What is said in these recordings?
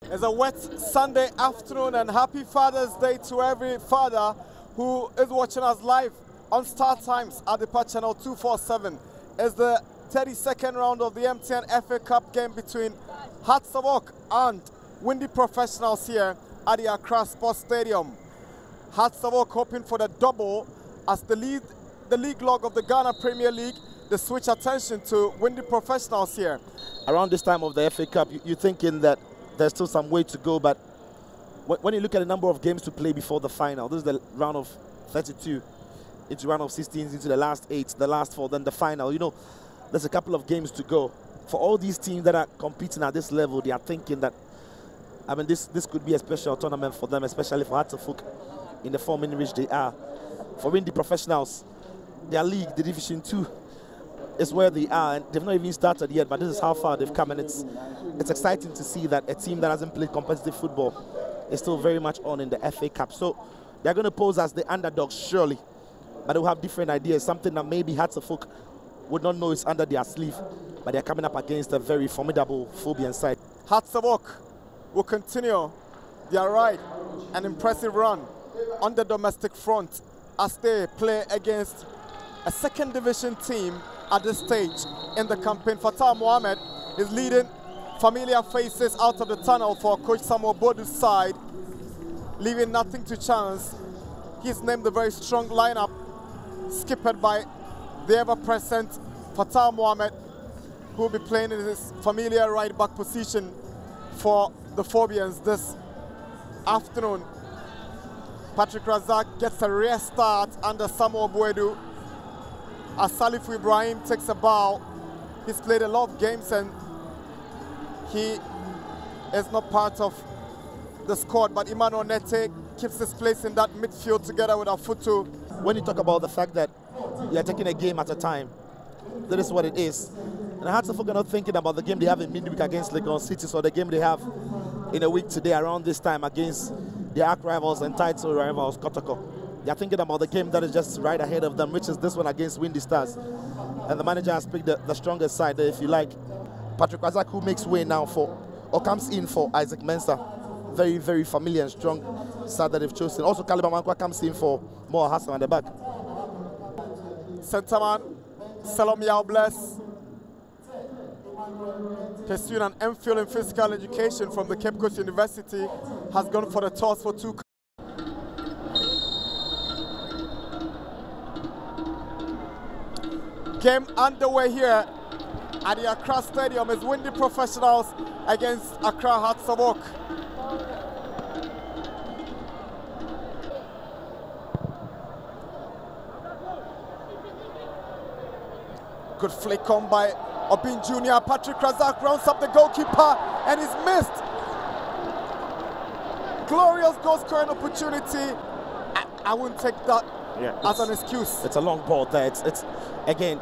It's a wet Sunday afternoon, and happy Father's Day to every father who is watching us live on Star Times at the Patch Channel 247. It's the 32nd round of the MTN FA Cup game between Hearts of Oak and Windy Professionals here at the Accra Sports Stadium. Hearts of Oak hoping for the double as the league log of the Ghana Premier League. They switch attention to Windy Professionals here. Around this time of the FA Cup, you're thinking that there's still some way to go, but when you look at the number of games to play before the final, this is the round of 32 into round of 16, into the last 8, the last 4, then the final. You know, there's a couple of games to go. For all these teams that are competing at this level, they are thinking that, I mean, this could be a special tournament for them, especially for Hearts of Oak in the form in which they are. For Windy Professionals, their league, the Division 2, is where they are, and they've not even started yet, but this is how far they've come, and it's exciting to see that a team that hasn't played competitive football is still very much on in the FA Cup. So they're going to pose as the underdogs, surely, but they'll have different ideas, something that maybe Hearts of Oak would not know is under their sleeve, but they're coming up against a very formidable Phobian side. Hearts of Oak will continue their ride, an impressive run on the domestic front as they play against a second division team at this stage in the campaign. Fatah Mohamed is leading familiar faces out of the tunnel for Coach Samuel Bodu's side, leaving nothing to chance. He's named a very strong lineup, skippered by the ever-present Fatah Mohamed, who will be playing in his familiar right-back position for the Phobians this afternoon. Patrick Razak gets a rare start under Samuel Bodu as Salif Ibrahim takes a bow. He's played a lot of games and he is not part of the squad, but Emmanuel Nete keeps his place in that midfield together with Afutu. When you talk about the fact that you're taking a game at a time, that is what it is. And Hearts of Oak are not thinking about the game they have in midweek against Legon City, or the game they have in a week today around this time against their arch rivals and title rivals, Kotoko. They're thinking about the game that is just right ahead of them, which is this one against Windy Stars. And the manager has picked the strongest side there, if you like. Patrick Razak, who makes way now for, or comes in for Isaac Mensah. Very, very familiar and strong side that they've chosen. Also, Kaliba Mankwa comes in for Moa Hassan at the back. Centerman Salom Yaubless, pursuing an MPhil in physical education from the Cape Coast University, has gone for the toss for 2. Game underway here at the Accra Stadium is Windy Professionals against Accra Hearts of Oak. Good flick on by Obin Jr. Patrick Razak rounds up the goalkeeper and he's missed. Glorious goal scoring opportunity. I wouldn't take that as an excuse. It's a long ball there. It's again,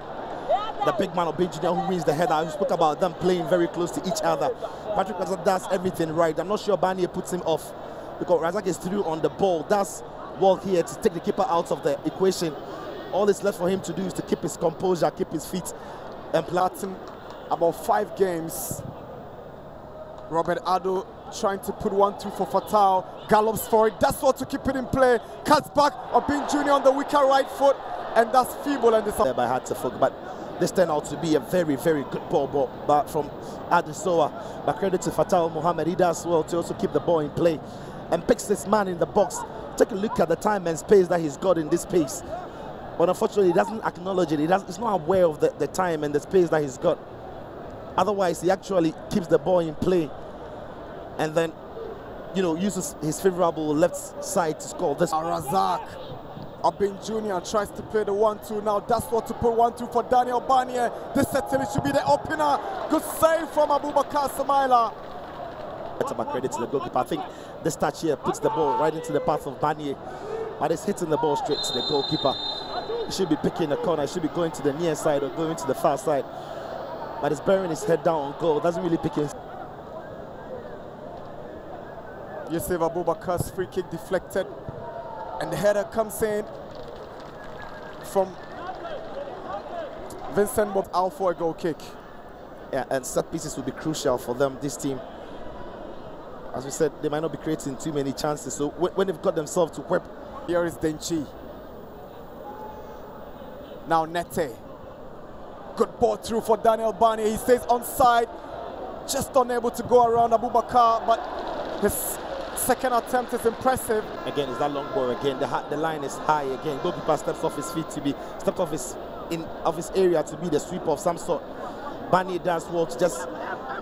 the big man Obin Jr. who wins the header. We spoke about them playing very close to each other. Patrick Razak does everything right. I'm not sure Barnier puts him off because Razak is through on the ball. That's well here to take the keeper out of the equation. All that's left for him to do is to keep his composure, keep his feet, and Platin about 5 games. Robert Addo trying to put 1-2 for Fatal, gallops for it, that's what to keep it in play, cuts back, Obin Jr. on the weaker right foot, and that's feeble and disappointing. By Hearts of Oak, but this turned out to be a very, very good ball but from Adesoa. But credit to Fatal Mohamed, he does well to also keep the ball in play and picks this man in the box. Take a look at the time and space that he's got in this space. But unfortunately, he doesn't acknowledge it. He's not aware of the time and the space that he's got. Otherwise, he actually keeps the ball in play and then, you know, uses his favorable left side to score this. Razak, Obin Jr. tries to play the 1-2 now. That's what to put 1-2 for Daniel Barnier. This certainly should be the opener. Good save from Abubakar Samaila. That's my credit to the goalkeeper. I think this touch here puts the ball right into the path of Barnier, but it's hitting the ball straight to the goalkeeper. He should be picking the corner, he should be going to the near side or going to the far side. But he's burying his head down on goal, doesn't really pick his. Yusuf Abubakar's free kick deflected, and the header comes in from Vincent Bob out for a goal kick. Yeah, and set pieces will be crucial for them, this team. as we said, they might not be creating too many chances. So when they've got themselves to whip. Here is Denchi. Now Nete. Good ball through for Daniel Barnier. He stays onside. Just unable to go around Abubakar, but his second attempt is impressive. Again, it's that long ball again. The line is high again. Goalkeeper steps off his feet to be, steps off his area to be the sweeper of some sort. Barnier does well to just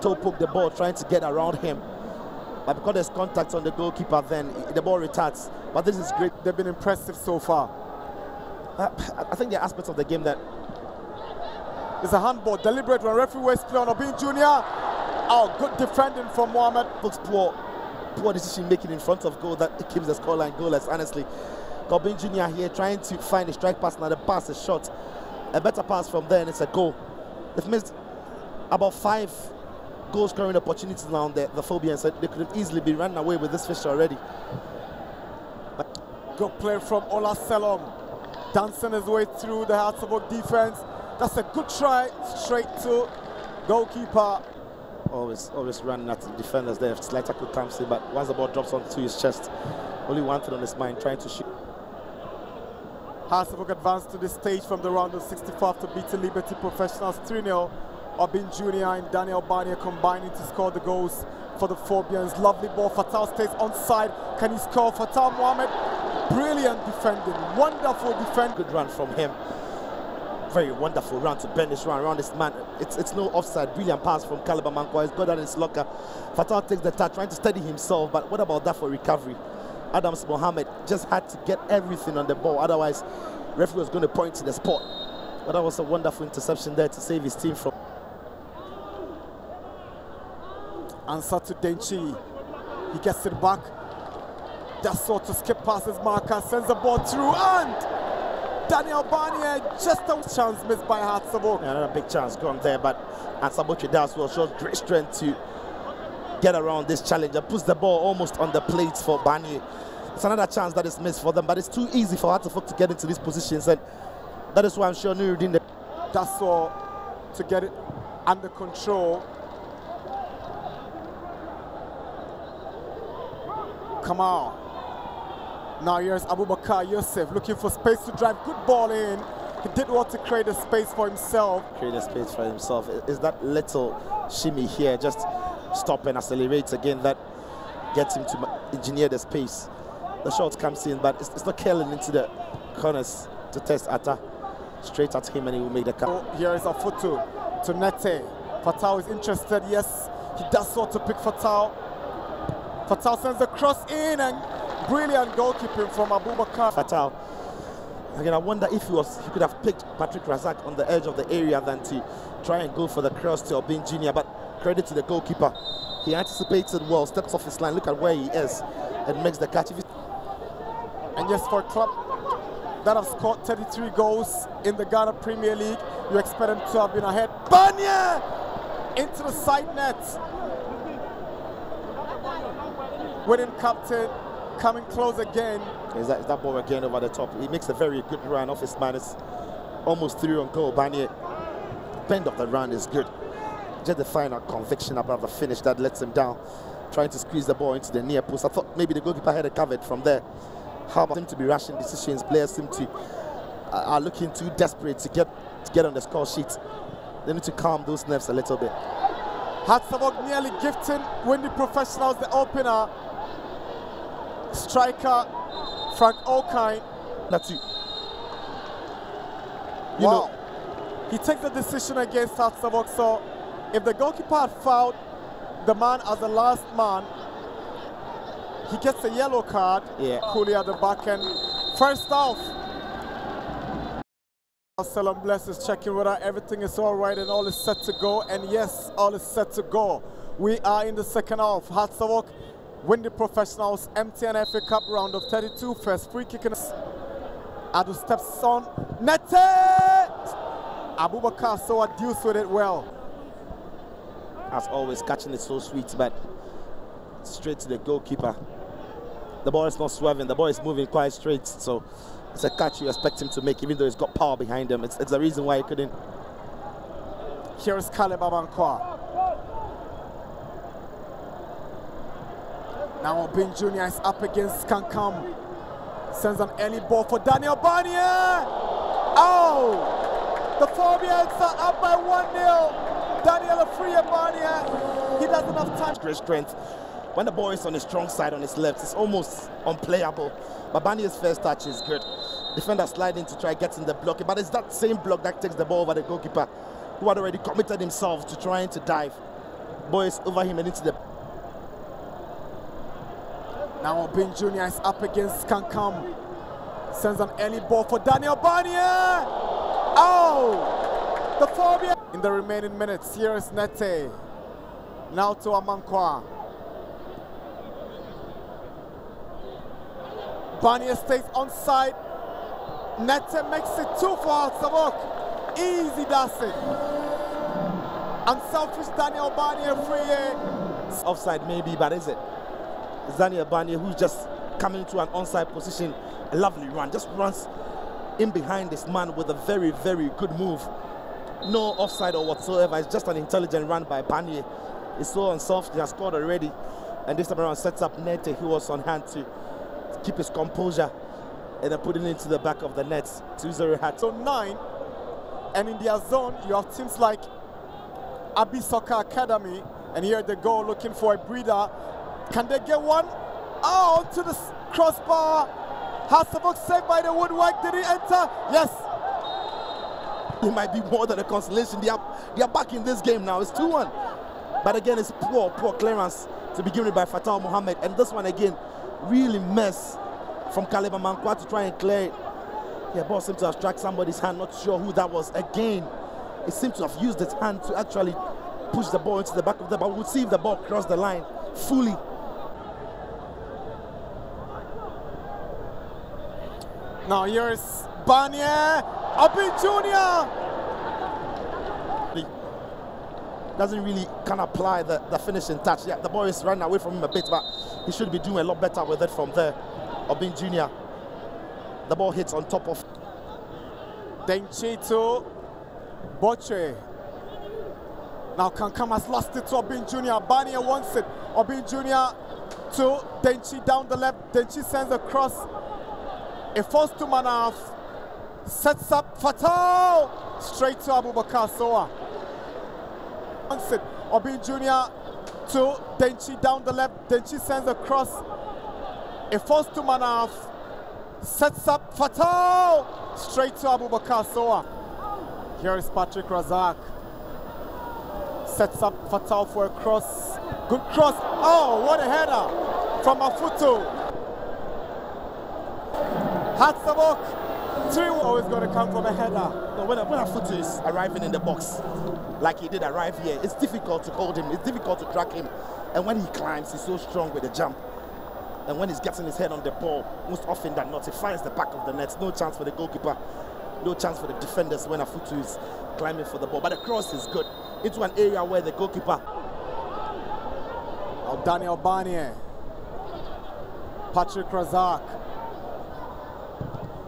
toe poke the ball, trying to get around him. But because there's contact on the goalkeeper, then the ball retards. But this is great. They've been impressive so far. I think there are aspects of the game that... It's a handball, deliberate when referee wastes play on Obin Jr. Oh, good defending from Mohamed. Looks poor decision making in front of goal that keeps the scoreline goalless, honestly. Obin Jr. here trying to find a strike pass. Now the pass is short. A better pass from there and it's a goal. They've missed about 5 goal scoring opportunities now on the Phobians, so they could have easily been running away with this fixture already. Good play from Ola Selom. Dancing his way through the Hearts-of-Oak defense. That's a good try, straight to goalkeeper. Always running at the defenders there. Slight tackle comes in, but once the ball drops onto his chest, only one thing on his mind, trying to shoot. Hearts-of-Oak advanced to this stage from the round of 65 to beat Liberty Professionals 3-0. Obin Jr. and Daniel Barnier combining to score the goals for the Phobians. Lovely ball. Fatal stays onside. Can he score? Fatal Mohamed. Brilliant defending. Wonderful defending. Good run from him. Very wonderful run to bend this run around this man. It's no offside. Brilliant pass from Caliber Mankwa. He's got that in his locker. Fatal takes the touch, trying to steady himself. But what about that for recovery? Adams Mohamed just had to get everything on the ball. Otherwise, referee was going to point to the spot. But that was a wonderful interception there to save his team from. Answer to Denchi. He gets it back. That's sort to skip past his marker, sends the ball through, and Daniel Barnier, just a chance missed by Hearts-of-Oak. Yeah, another big chance gone there, but Ansaboche does well, shows great strength to get around this challenger, puts the ball almost on the plate for Barnier. It's another chance that is missed for them, but it's too easy for Hearts-of-Oak to get into these positions, and that is why I'm sure Nuruddin. That's all to get it under control. Come on. Now here's Abubakar Yusuf looking for space to drive. Good ball in. He did want to create a space for himself. Create a space for himself. Is that little shimmy here, just stop and accelerate again, that gets him to engineer the space. The shot comes in, but it's not curling into the corners to test Atta. Straight at him and he will make the cut. So here is a photo to Nete. Fatal is interested. Yes, he does sort to pick Fatal. Fatal sends the cross in, and brilliant goalkeeping from Abubakar. Fatal. Again, I wonder if he could have picked Patrick Razak on the edge of the area than to try and go for the cross to Obin Jr. But credit to the goalkeeper. He anticipated well, steps off his line, look at where he is, and makes the catch. And just for a club that have scored 33 goals in the Ghana Premier League, you expect them to have been ahead. Barnier into the side net. Winning captain coming close again. Is that ball again over the top? He makes a very good run off his man. It's almost through on goal. Barnier, bend of the run is good. Just the final conviction about the finish that lets him down. Trying to squeeze the ball into the near post. I thought maybe the goalkeeper had it covered from there. How about him to be rushing decisions? Players seem to are looking too desperate to get on the score sheet. They need to calm those nerves a little bit. Hearts-of-Oak nearly gifting Windy Professionals the opener. Striker Frank Okine. That's you. Wow. He takes the decision against Hearts-of-Oak. So if the goalkeeper had fouled the man as the last man, he gets a yellow card. Yeah. Coolly at the back end. First off, Salam Bless is checking whether everything is all right and all is set to go. And yes, all is set to go. We are in the second half. Hearts-of-Oak, Windy Professionals, MTN FA Cup round of 32. First free kick. Adu steps on. Nete! Abubakar Soa deals with it well. As always, catching it so sweet, but straight to the goalkeeper. The ball is not swerving, the ball is moving quite straight, so it's a catch you expect him to make, even though he's got power behind him. It's the reason why he couldn't. Here is Caleb Abankwa. Now Obin Jr. is up against Kankam. Sends an early ball for Daniel Barnier. Oh! The Phobians are up by 1-0. Daniel Afria Barnier. He doesn't have time. Great strength. When the ball is on his strong side, on his left, it's almost unplayable. But Barnier's first touch is good. Defender sliding to try getting the block. But it's that same block that takes the ball over the goalkeeper, who had already committed himself to trying to dive. Ball is over him and into the... Now Obin Jr. is up against Kankam. Sends an early ball for Daniel Barnier. Oh! The Phobia. In the remaining minutes, here is Nete. Now to Amankwa. Barnier stays onside. Nete makes it 2 for Savok. Easy does it. Unselfish Daniel Barnier free. It's offside maybe, but is it? It's Daniel Barnier who's just coming into an onside position. A lovely run. Just runs in behind this man with a very, very good move. No offside or whatsoever. It's just an intelligent run by Barnier. It's so unselfish. He has scored already. And this time around sets up Nete, who was on hand to keep his composure and then put it into the back of the net. 2-0 hat. So 9, and in their zone you have teams like Abbey Soccer Academy, and here they go looking for a breather. Can they get one? Oh, to the crossbar. Hasselhoff saved by the woodwork. Did he enter? Yes. It might be more than a consolation. They are back in this game now. It's 2-1. But again, it's poor clearance to be given by Fatal Mohammed. And this one again, really mess from Caleb Amankwa to try and clear it. Yeah, ball seemed to have struck somebody's hand. Not sure who that was. Again, it seemed to have used its hand to actually push the ball into the back of the ball. We'll see if the ball crossed the line fully. Now here is Barnier. Obin Jr. Doesn't really kind of apply the finishing touch. Yeah, the ball is running away from him a bit, but he should be doing a lot better with it from there. Obin Jr. The ball hits on top of Denchito Boche. Now Kankam has lost it to Obin Jr. Barnier wants it. Obin Jr. to Denchi down the left. Denchi sends a cross. It falls to Manaf. Sets up Fatal. Straight to Abubakar Soa. Wants it. Obin Jr. to Denchi down the left. Denchi sends a cross. It falls to Manaf. Sets up Fatal. Straight to Abubakar Soa. Here is Patrick Razak. Sets up Fatal for a cross. Good cross. Oh, what a header from Mafuto. Hatsavok. 3 always going to come from a header. No, when Mafuto is arriving in the box, like he did arrive here, it's difficult to hold him. It's difficult to track him. And when he climbs, he's so strong with the jump. And when he's getting his head on the ball, most often than not, he finds the back of the net. No chance for the goalkeeper. No chance for the defenders when Afutu is climbing for the ball. But the cross is good into an area where the goalkeeper. Now Daniel Barnier. Patrick Razak.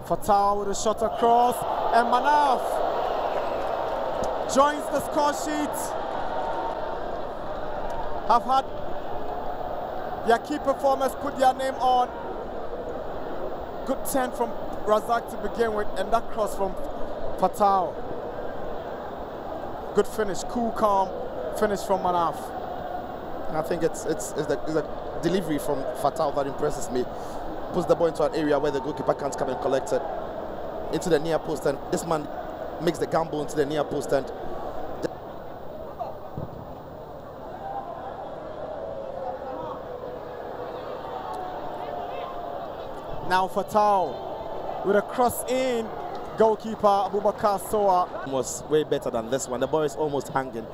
Fatal with a shot across. And Manaf joins the score sheet. Have had their key performers put their name on. Good 10 from Razak to begin with, and that cross from Fatal. Good finish, cool, calm finish from Manaf. I think it's the delivery from Fatal that impresses me. Puts the ball into an area where the goalkeeper can't come and collect it. Into the near post, and this man makes the gamble into the near post, and now Fatal with a cross in. Goalkeeper Abubakar Soa was way better than this one. The ball is almost hanging.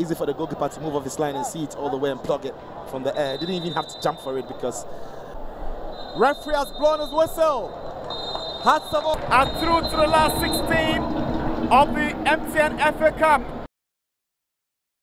Easy for the goalkeeper to move off his line and see it all the way and plug it from the air. Didn't even have to jump for it because referee has blown his whistle. Hatsavo are through to the last 16 of the MTN FA Cup.